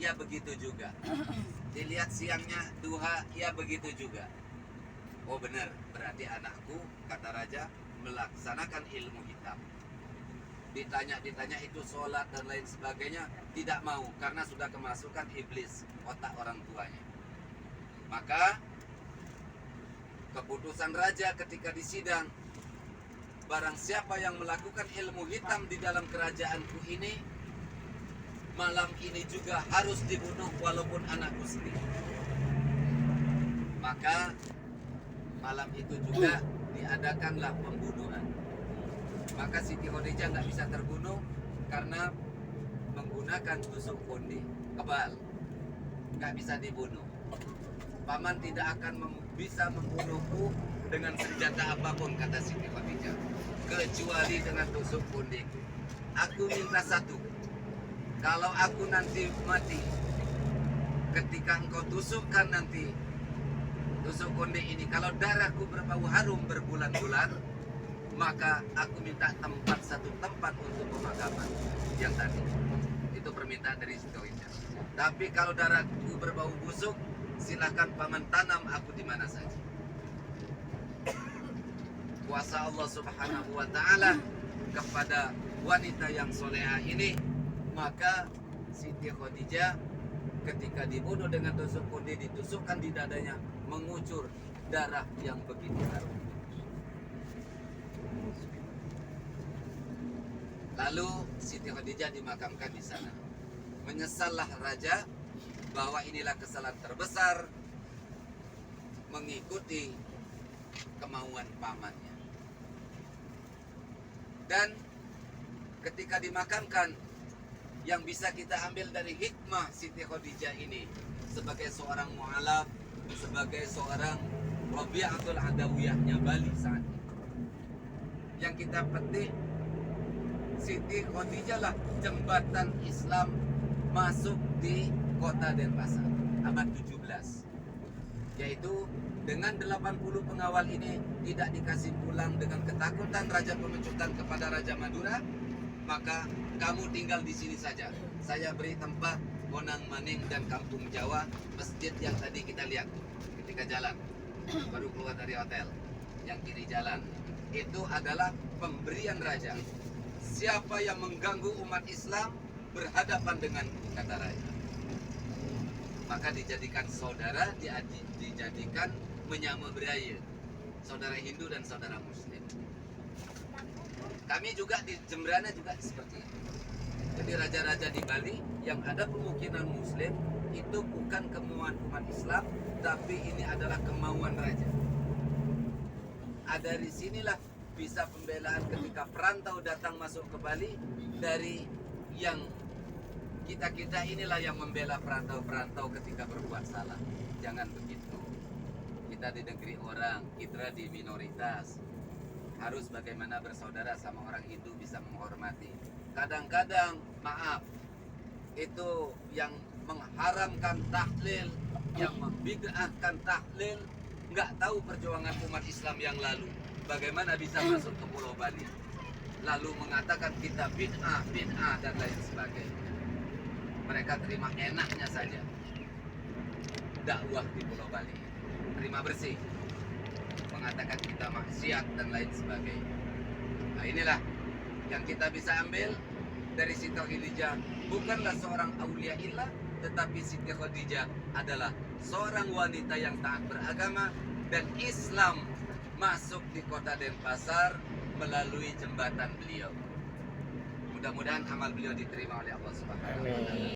ya begitu juga. Dilihat siangnya duha, ya begitu juga. Oh benar, berarti anakku, kata raja, melaksanakan ilmu hitam. Ditanya itu sholat dan lain sebagainya, tidak mau karena sudah kemasukan iblis otak orang tuanya. Maka keputusan raja ketika disidang, barang siapa yang melakukan ilmu hitam di dalam kerajaanku ini, malam ini juga harus dibunuh walaupun anakku sendiri. Maka malam itu juga diadakanlah pembunuhan. Maka Siti Khadijah nggak bisa terbunuh karena menggunakan tusuk konde kebal, nggak bisa dibunuh. Paman tidak akan bisa membunuhku dengan senjata apapun, kata Siti Khadijah, kecuali dengan tusuk konde. Aku minta satu, kalau aku nanti mati, ketika engkau tusukkan nanti tusuk konde ini, kalau darahku berbau harum berbulan-bulan, maka aku minta satu tempat untuk pemakaman yang tadi. Itu permintaan dari Siti Khadijah. Tapi kalau darahku berbau busuk, silahkan paman tanam aku di mana saja. Kuasa Allah Subhanahu wa ta'ala kepada wanita yang soleha ini, maka Siti Khadijah ketika dibunuh dengan tusuk konde, ditusukkan di dadanya, mengucur darah yang begitu harum. Lalu Siti Khadijah dimakamkan di sana. Menyesallah raja bahwa inilah kesalahan terbesar mengikuti kemauan pamannya. Dan ketika dimakamkan, yang bisa kita ambil dari hikmah Siti Khadijah ini sebagai seorang mu'alaf, sebagai seorang Rabi'atul Adawiyahnya Bali saat ini, yang kita petik, Siti Khadijah lah jembatan Islam masuk di kota Denpasar abad 17. Yaitu dengan 80 pengawal ini tidak dikasih pulang dengan ketakutan Raja Pemecutan kepada Raja Madura, maka kamu tinggal di sini saja. Saya beri tempat Bonang Maning dan Kampung Jawa, masjid yang tadi kita lihat ketika jalan baru keluar dari hotel, yang kiri jalan. Itu adalah pemberian raja. Siapa yang mengganggu umat Islam berhadapan denganku, kata raja. Maka dijadikan saudara, dijadikan menyama beraya, saudara Hindu dan saudara Muslim. Kami juga di Jembrana juga seperti itu. Jadi raja-raja di Bali yang ada pemukiman Muslim itu bukan kemauan umat Islam, tapi ini adalah kemauan raja. Dari sinilah bisa pembelaan ketika perantau datang masuk ke Bali, dari yang kita inilah yang membela perantau-perantau ketika berbuat salah. Jangan begitu. Kita di negeri orang, kita di minoritas, harus bagaimana bersaudara sama orang Hindu, bisa menghormati. Kadang-kadang, maaf, itu yang mengharamkan tahlil, yang membid'ahkan tahlil, nggak tahu perjuangan umat Islam yang lalu. Bagaimana bisa masuk ke Pulau Bali, lalu mengatakan kita bid'ah dan lain sebagainya. Mereka terima enaknya saja dakwah di Pulau Bali, terima bersih, mengatakan kita maksiat dan lain sebagainya. Nah inilah yang kita bisa ambil dari Siti Khadijah. Bukanlah seorang aulia illah, tetapi Siti Khadijah adalah seorang wanita yang taat beragama, dan Islam masuk di kota Denpasar melalui jembatan beliau. Mudah-mudahan amal beliau diterima oleh Allah Subhanahu wa ta'ala.